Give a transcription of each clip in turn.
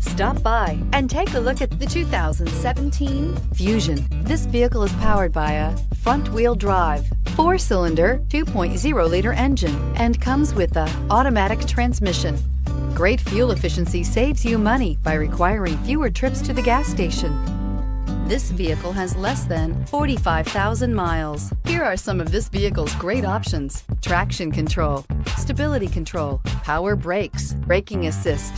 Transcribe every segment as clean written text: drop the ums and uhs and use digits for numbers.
Stop by and take a look at the 2017 Fusion. This vehicle is powered by a front-wheel drive, 4-cylinder, 2.0-liter engine, and comes with an automatic transmission. Great fuel efficiency saves you money by requiring fewer trips to the gas station. This vehicle has less than 45,000 miles. Here are some of this vehicle's great options: traction control, stability control, power brakes, braking assist.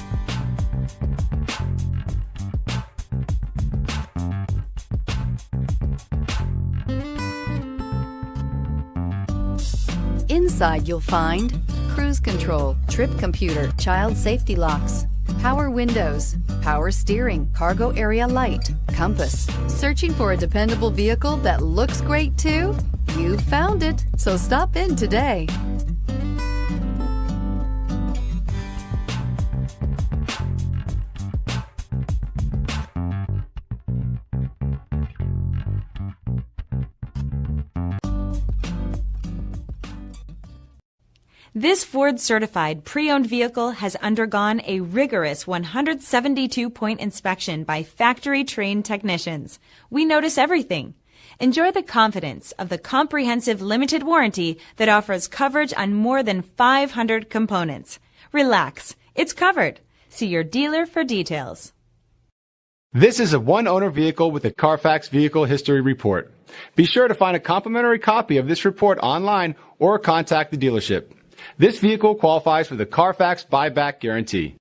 Inside you'll find cruise control, trip computer, child safety locks, power windows, power steering, cargo area light, compass. Searching for a dependable vehicle that looks great too? You found it, so stop in today. This Ford-certified pre-owned vehicle has undergone a rigorous 172-point inspection by factory-trained technicians. We notice everything. Enjoy the confidence of the comprehensive limited warranty that offers coverage on more than 500 components. Relax, it's covered. See your dealer for details. This is a one-owner vehicle with a CARFAX Vehicle History Report. Be sure to find a complimentary copy of this report online or contact the dealership. This vehicle qualifies for the CARFAX buyback guarantee.